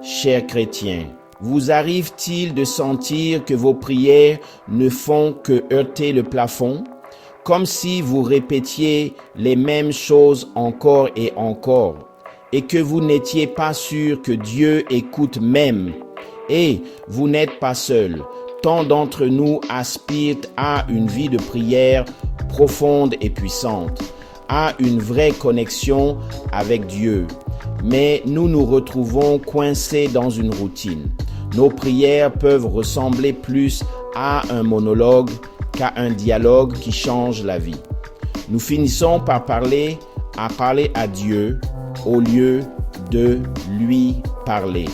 Chers chrétiens, vous arrive-t-il de sentir que vos prières ne font que heurter le plafond, comme si vous répétiez les mêmes choses encore et encore, et que vous n'étiez pas sûr que Dieu écoute même? Et vous n'êtes pas seul. Tant d'entre nous aspirent à une vie de prière profonde et puissante, à une vraie connexion avec Dieu. Mais nous nous retrouvons coincés dans une routine. Nos prières peuvent ressembler plus à un monologue qu'à un dialogue qui change la vie. Nous finissons par parler à Dieu au lieu de lui parler.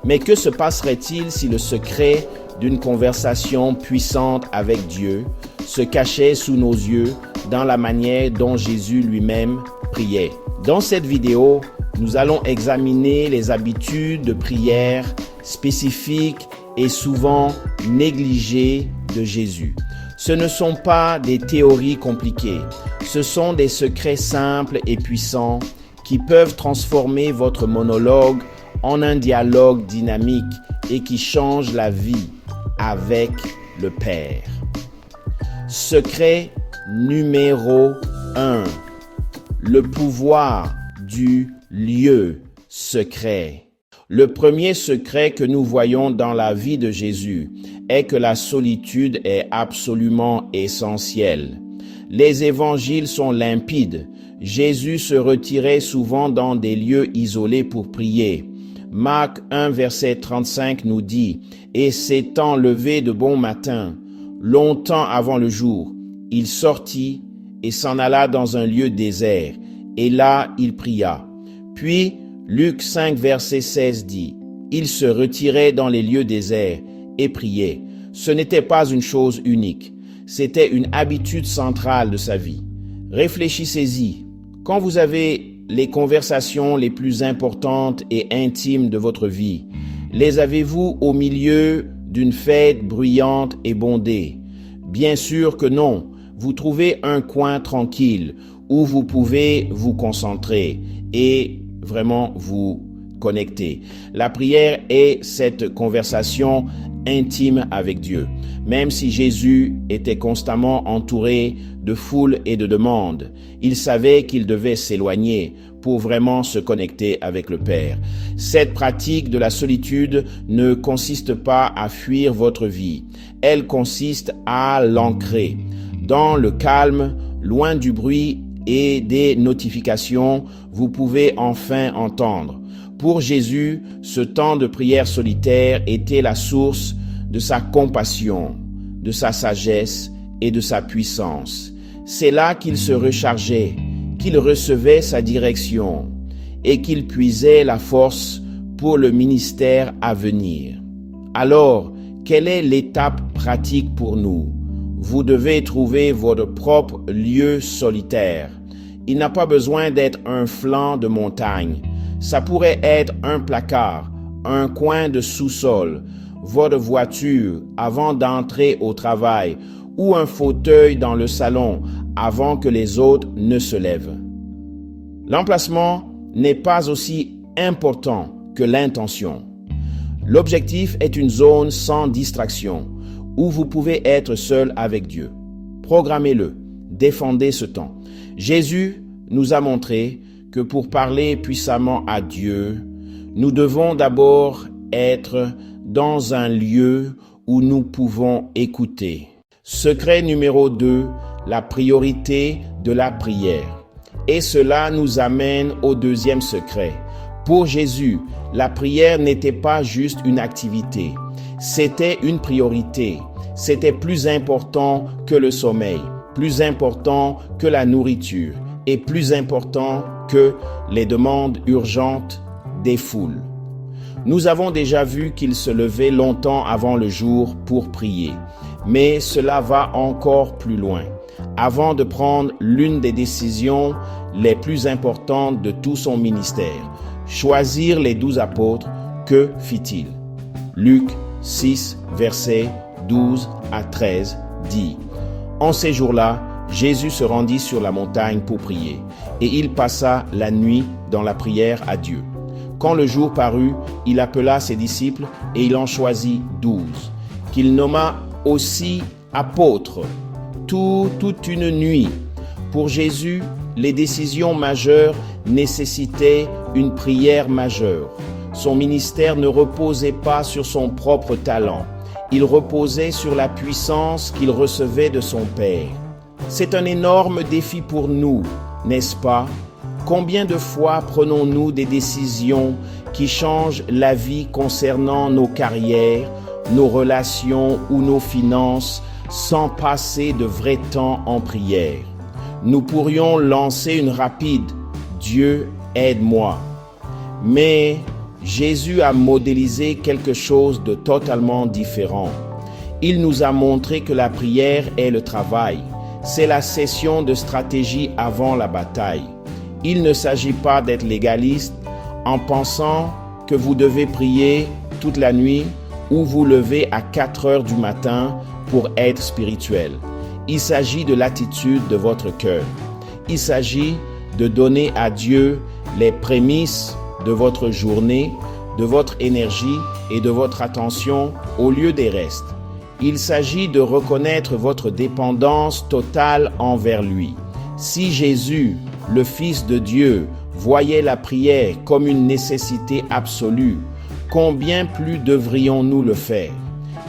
Mais que se passerait-il si le secret d'une conversation puissante avec Dieu se cachait sous nos yeux dans la manière dont Jésus lui-même priait? Dans cette vidéo, nous allons examiner les habitudes de prière spécifiques et souvent négligées de Jésus. Ce ne sont pas des théories compliquées, ce sont des secrets simples et puissants qui peuvent transformer votre monologue en un dialogue dynamique et qui change la vie avec le Père. Secret numéro 1. Le pouvoir du lieu secret. Le premier secret que nous voyons dans la vie de Jésus est que la solitude est absolument essentielle. Les évangiles sont limpides. Jésus se retirait souvent dans des lieux isolés pour prier. Marc 1, verset 35 nous dit « Et s'étant levé de bon matin, longtemps avant le jour, il sortit et s'en alla dans un lieu désert, et là il pria. » Puis Luc 5, verset 16 dit « Il se retirait dans les lieux déserts et priait. » Ce n'était pas une chose unique, c'était une habitude centrale de sa vie. Réfléchissez-y. Quand vous avez les conversations les plus importantes et intimes de votre vie, les avez-vous au milieu d'une fête bruyante et bondée? Bien sûr que non. Vous trouvez un coin tranquille où vous pouvez vous concentrer et vraiment vous connecter. La prière est cette conversation intime avec Dieu. Même si Jésus était constamment entouré de foules et de demandes, il savait qu'il devait s'éloigner pour vraiment se connecter avec le Père. Cette pratique de la solitude ne consiste pas à fuir votre vie. Elle consiste à l'ancrer. Dans le calme, loin du bruit et des notifications, vous pouvez enfin entendre. Pour Jésus, ce temps de prière solitaire était la source de sa compassion, de sa sagesse et de sa puissance. C'est là qu'il se rechargeait, qu'il recevait sa direction et qu'il puisait la force pour le ministère à venir. Alors, quelle est l'étape pratique pour nous? Vous devez trouver votre propre lieu solitaire. Il n'a pas besoin d'être un flanc de montagne. Ça pourrait être un placard, un coin de sous-sol, votre voiture avant d'entrer au travail ou un fauteuil dans le salon avant que les autres ne se lèvent. L'emplacement n'est pas aussi important que l'intention. L'objectif est une zone sans distraction où vous pouvez être seul avec Dieu. Programmez-le, défendez ce temps. Jésus nous a montré que pour parler puissamment à Dieu, nous devons d'abord être dans un lieu où nous pouvons écouter. Secret numéro 2, la priorité de la prière. Et cela nous amène au deuxième secret. Pour Jésus, la prière n'était pas juste une activité, c'était une priorité. C'était plus important que le sommeil, plus important que la nourriture et plus important que les demandes urgentes des foules. Nous avons déjà vu qu'il se levait longtemps avant le jour pour prier, mais cela va encore plus loin. Avant de prendre l'une des décisions les plus importantes de tout son ministère, choisir les 12 apôtres, que fit-il? Luc 6, versets 12 à 13 dit « En ces jours-là, Jésus se rendit sur la montagne pour prier, et il passa la nuit dans la prière à Dieu. Quand le jour parut, il appela ses disciples et il en choisit 12, qu'il nomma aussi apôtres, toute une nuit. Pour Jésus, les décisions majeures nécessitaient une prière majeure. Son ministère ne reposait pas sur son propre talent. Il reposait sur la puissance qu'il recevait de son Père. C'est un énorme défi pour nous, n'est-ce pas? Combien de fois prenons-nous des décisions qui changent la vie concernant nos carrières, nos relations ou nos finances sans passer de vrai temps en prière? Nous pourrions lancer une rapide « Dieu, aide-moi ». Mais Jésus a modélisé quelque chose de totalement différent. Il nous a montré que la prière est le travail. C'est la session de stratégie avant la bataille. Il ne s'agit pas d'être légaliste en pensant que vous devez prier toute la nuit ou vous lever à 4 heures du matin pour être spirituel. Il s'agit de l'attitude de votre cœur. Il s'agit de donner à Dieu les prémices de votre journée, de votre énergie et de votre attention au lieu des restes. Il s'agit de reconnaître votre dépendance totale envers lui. Si Jésus, le Fils de Dieu, voyait la prière comme une nécessité absolue, combien plus devrions-nous le faire?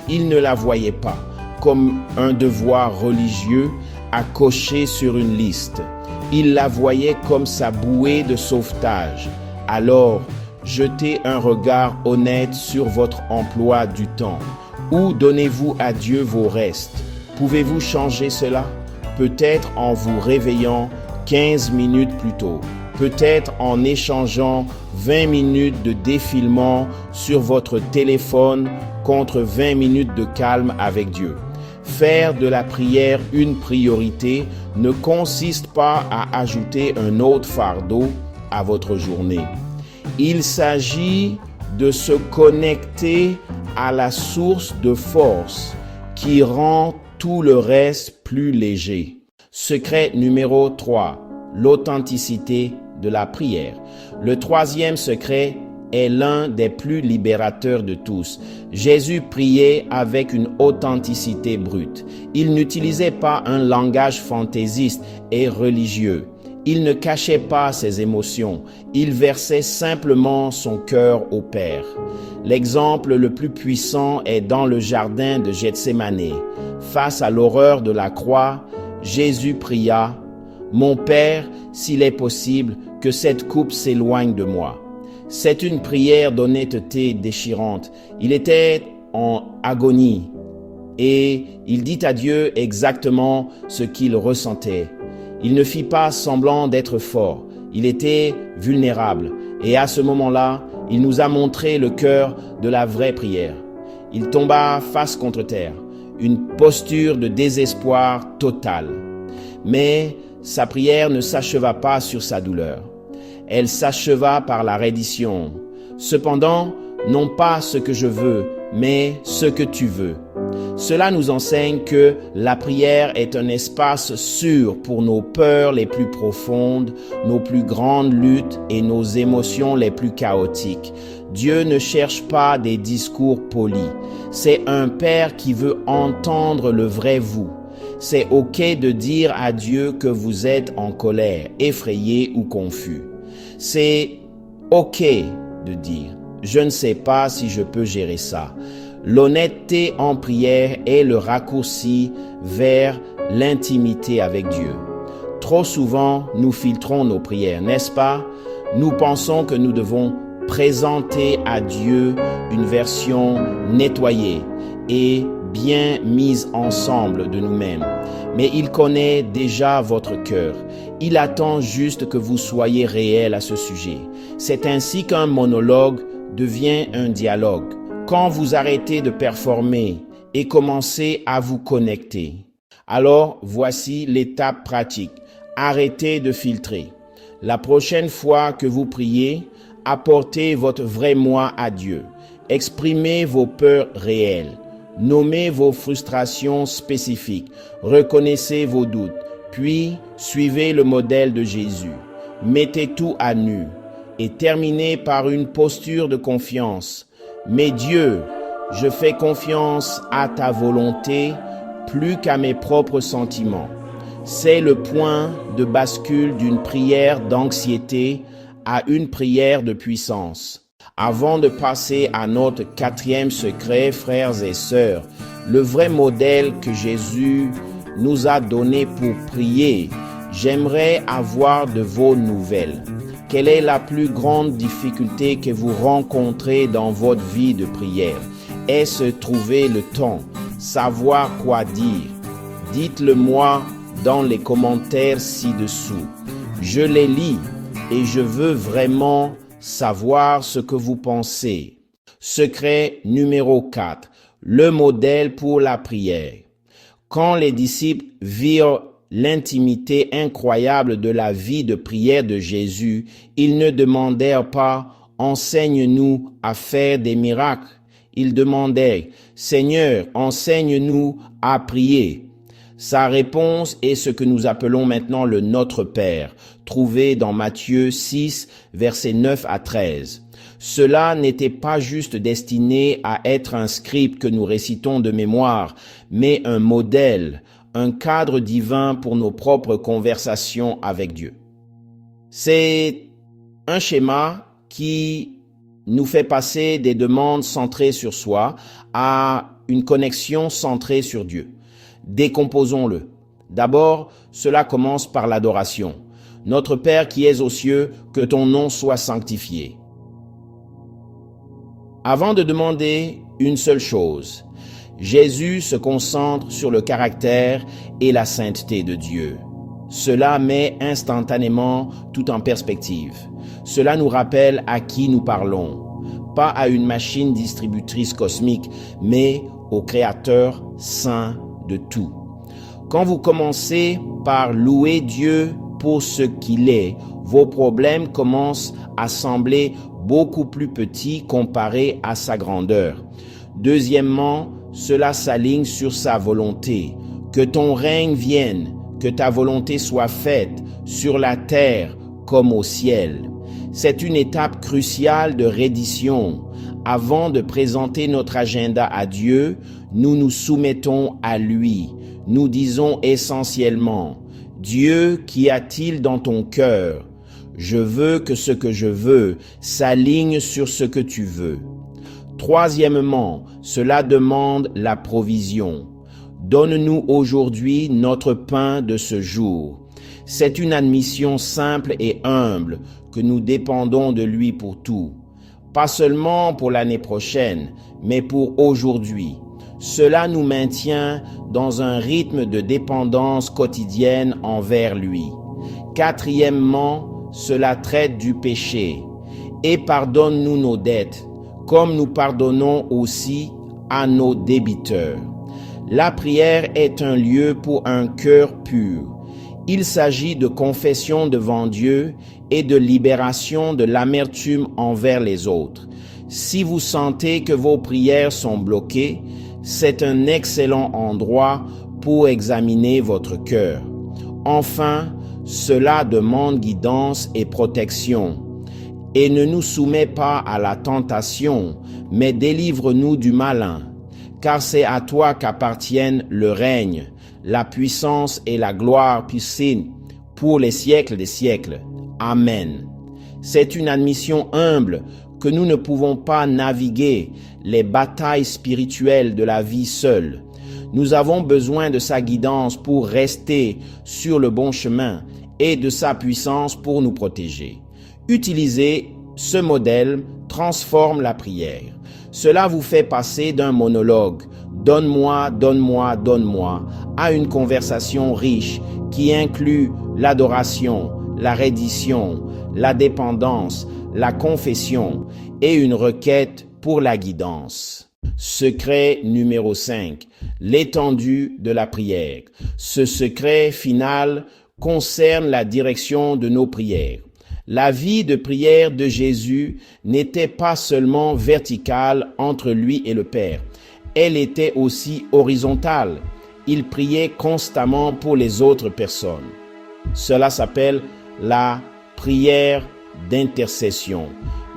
Il ne la voyait pas comme un devoir religieux à cocher sur une liste. Il la voyait comme sa bouée de sauvetage. Alors, jetez un regard honnête sur votre emploi du temps. Où donnez-vous à Dieu vos restes? Pouvez-vous changer cela? Peut-être en vous réveillant 15 minutes plus tôt. Peut-être en échangeant 20 minutes de défilement sur votre téléphone contre 20 minutes de calme avec Dieu. Faire de la prière une priorité ne consiste pas à ajouter un autre fardeau à votre journée. Il s'agit de se connecter à la source de force qui rend tout le reste plus léger. Secret numéro 3, l'authenticité de la prière. Le troisième secret est l'un des plus libérateurs de tous. Jésus priait avec une authenticité brute. Il n'utilisait pas un langage fantaisiste et religieux. Il ne cachait pas ses émotions. Il versait simplement son cœur au Père. L'exemple le plus puissant est dans le jardin de Gethsémani. Face à l'horreur de la croix, Jésus pria « Mon Père, s'il est possible, que cette coupe s'éloigne de moi. » C'est une prière d'honnêteté déchirante. Il était en agonie et il dit à Dieu exactement ce qu'il ressentait. Il ne fit pas semblant d'être fort. Il était vulnérable. Et à ce moment-là, il nous a montré le cœur de la vraie prière. Il tomba face contre terre, une posture de désespoir total. Mais sa prière ne s'acheva pas sur sa douleur. Elle s'acheva par la reddition. Cependant, non pas ce que je veux, mais ce que tu veux. Cela nous enseigne que la prière est un espace sûr pour nos peurs les plus profondes, nos plus grandes luttes et nos émotions les plus chaotiques. Dieu ne cherche pas des discours polis. C'est un Père qui veut entendre le vrai vous. C'est OK de dire à Dieu que vous êtes en colère, effrayé ou confus. C'est OK de dire « Je ne sais pas si je peux gérer ça ». L'honnêteté en prière est le raccourci vers l'intimité avec Dieu. Trop souvent, nous filtrons nos prières, n'est-ce pas? Nous pensons que nous devons présenter à Dieu une version nettoyée et bien mise ensemble de nous-mêmes. Mais il connaît déjà votre cœur. Il attend juste que vous soyez réel à ce sujet. C'est ainsi qu'un monologue devient un dialogue. Quand vous arrêtez de performer et commencez à vous connecter, alors voici l'étape pratique. Arrêtez de filtrer. La prochaine fois que vous priez, apportez votre vrai moi à Dieu. Exprimez vos peurs réelles. Nommez vos frustrations spécifiques. Reconnaissez vos doutes. Puis, suivez le modèle de Jésus. Mettez tout à nu. et terminer par une posture de confiance. Mais Dieu, je fais confiance à ta volonté plus qu'à mes propres sentiments. C'est le point de bascule d'une prière d'anxiété à une prière de puissance. Avant de passer à notre quatrième secret, frères et sœurs, le vrai modèle que Jésus nous a donné pour prier, j'aimerais avoir de vos nouvelles. Quelle est la plus grande difficulté que vous rencontrez dans votre vie de prière? Est-ce trouver le temps, savoir quoi dire? Dites-le moi dans les commentaires ci-dessous. Je les lis et je veux vraiment savoir ce que vous pensez. Secret numéro 4. Le modèle pour la prière. Quand les disciples virent l'intimité incroyable de la vie de prière de Jésus, ils ne demandèrent pas « Enseigne-nous à faire des miracles ». Ils demandaient « Seigneur, enseigne-nous à prier ». Sa réponse est ce que nous appelons maintenant le Notre Père, trouvé dans Matthieu 6, versets 9 à 13. Cela n'était pas juste destiné à être un script que nous récitons de mémoire, mais un modèle, un cadre divin pour nos propres conversations avec Dieu. C'est un schéma qui nous fait passer des demandes centrées sur soi à une connexion centrée sur Dieu. Décomposons-le. D'abord, cela commence par l'adoration. Notre Père qui es aux cieux, que ton nom soit sanctifié. Avant de demander une seule chose, Jésus se concentre sur le caractère et la sainteté de Dieu. Cela met instantanément tout en perspective. Cela nous rappelle à qui nous parlons, pas à une machine distributrice cosmique, mais au Créateur saint de tout. Quand vous commencez par louer Dieu pour ce qu'il est, vos problèmes commencent à sembler beaucoup plus petits comparés à sa grandeur. Deuxièmement, cela s'aligne sur sa volonté. Que ton règne vienne, que ta volonté soit faite sur la terre comme au ciel. C'est une étape cruciale de reddition. Avant de présenter notre agenda à Dieu, nous nous soumettons à lui. Nous disons essentiellement, Dieu, qu'y a-t-il dans ton cœur? Je veux que ce que je veux s'aligne sur ce que tu veux. Troisièmement, cela demande la provision. Donne-nous aujourd'hui notre pain de ce jour. C'est une admission simple et humble que nous dépendons de lui pour tout. Pas seulement pour l'année prochaine, mais pour aujourd'hui. Cela nous maintient dans un rythme de dépendance quotidienne envers lui. Quatrièmement, cela traite du péché. Et pardonne-nous nos dettes, comme nous pardonnons aussi à nos débiteurs. La prière est un lieu pour un cœur pur. Il s'agit de confession devant Dieu et de libération de l'amertume envers les autres. Si vous sentez que vos prières sont bloquées, c'est un excellent endroit pour examiner votre cœur. Enfin, cela demande guidance et protection. Et ne nous soumets pas à la tentation, mais délivre-nous du malin. Car c'est à toi qu'appartiennent le règne, la puissance et la gloire puissante pour les siècles des siècles. Amen. C'est une admission humble que nous ne pouvons pas naviguer les batailles spirituelles de la vie seuls. Nous avons besoin de sa guidance pour rester sur le bon chemin et de sa puissance pour nous protéger. Utiliser ce modèle transforme la prière. Cela vous fait passer d'un monologue « donne-moi, donne-moi, donne-moi » à une conversation riche qui inclut l'adoration, la reddition, la dépendance, la confession et une requête pour la guidance. Secret numéro 5. L'étendue de la prière. Ce secret final concerne la direction de nos prières. La vie de prière de Jésus n'était pas seulement verticale entre lui et le Père. Elle était aussi horizontale. Il priait constamment pour les autres personnes. Cela s'appelle la prière d'intercession.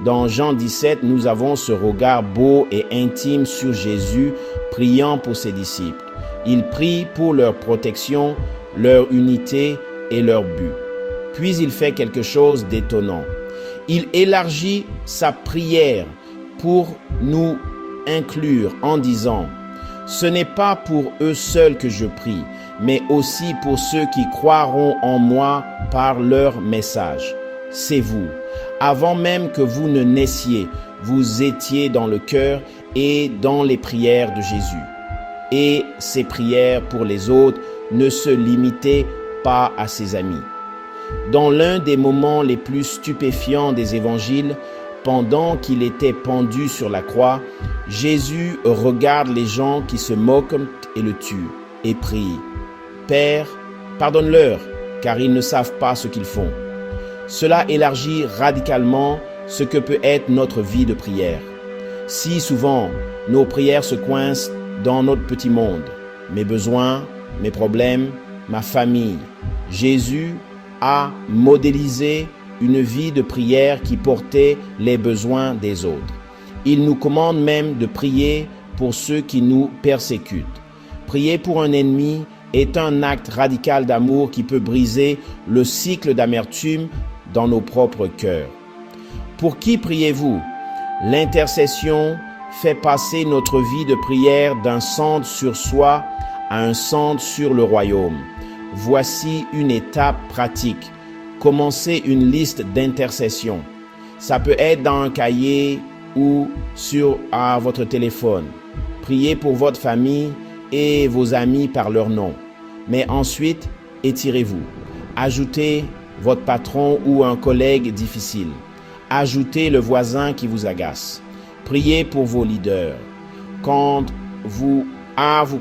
Dans Jean 17, nous avons ce regard beau et intime sur Jésus priant pour ses disciples. Il prie pour leur protection, leur unité et leur but. Puis il fait quelque chose d'étonnant. Il élargit sa prière pour nous inclure en disant « Ce n'est pas pour eux seuls que je prie, mais aussi pour ceux qui croiront en moi par leur message. C'est vous. Avant même que vous ne naissiez, vous étiez dans le cœur et dans les prières de Jésus. Et ses prières pour les autres ne se limitaient pas à ses amis. » Dans l'un des moments les plus stupéfiants des évangiles, pendant qu'il était pendu sur la croix, Jésus regarde les gens qui se moquent et le tuent et prie « Père, pardonne-leur, car ils ne savent pas ce qu'ils font. » Cela élargit radicalement ce que peut être notre vie de prière. Si souvent, nos prières se coincent dans notre petit monde, mes besoins, mes problèmes, ma famille, Jésus a modélisé une vie de prière qui portait les besoins des autres. Il nous commande même de prier pour ceux qui nous persécutent. Prier pour un ennemi est un acte radical d'amour qui peut briser le cycle d'amertume dans nos propres cœurs. Pour qui priez-vous? L'intercession fait passer notre vie de prière d'un centre sur soi à un centre sur le royaume. Voici une étape pratique. Commencez une liste d'intercession. Ça peut être dans un cahier ou à votre téléphone. Priez pour votre famille et vos amis par leur nom. Mais ensuite, étirez-vous. Ajoutez votre patron ou un collègue difficile. Ajoutez le voisin qui vous agace. Priez pour vos leaders. Quand vous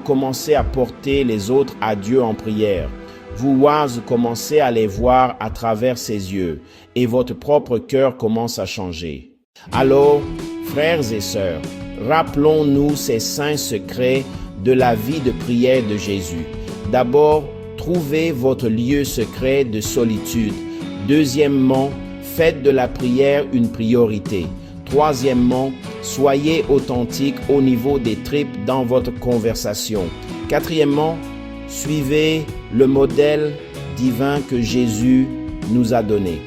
commencez à porter les autres à Dieu en prière, vous commencez à les voir à travers ses yeux et votre propre cœur commence à changer. Alors, frères et sœurs, rappelons-nous ces saints secrets de la vie de prière de Jésus. D'abord, trouvez votre lieu secret de solitude. Deuxièmement, faites de la prière une priorité. Troisièmement, soyez authentique au niveau des tripes dans votre conversation. Quatrièmement, suivez le modèle divin que Jésus nous a donné.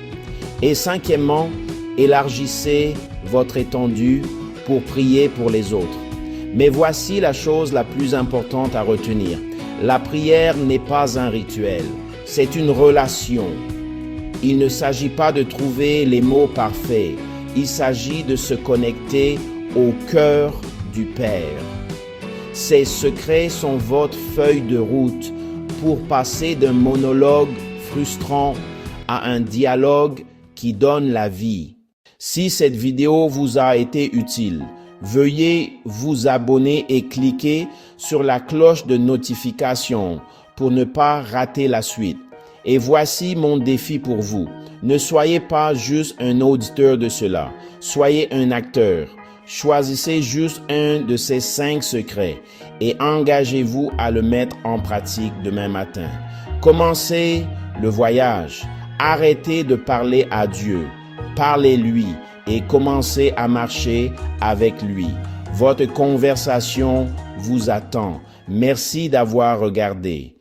Et cinquièmement, élargissez votre étendue pour prier pour les autres. Mais voici la chose la plus importante à retenir. La prière n'est pas un rituel, c'est une relation. Il ne s'agit pas de trouver les mots parfaits, il s'agit de se connecter au cœur du Père. Ces secrets sont votre feuille de route pour passer d'un monologue frustrant à un dialogue qui donne la vie. Si cette vidéo vous a été utile, veuillez vous abonner et cliquer sur la cloche de notification pour ne pas rater la suite. Et voici mon défi pour vous. Ne soyez pas juste un auditeur de cela, soyez un acteur. Choisissez juste un de ces 5 secrets et engagez-vous à le mettre en pratique demain matin. Commencez le voyage. Arrêtez de parler à Dieu. Parlez-lui et commencez à marcher avec lui. Votre conversation vous attend. Merci d'avoir regardé.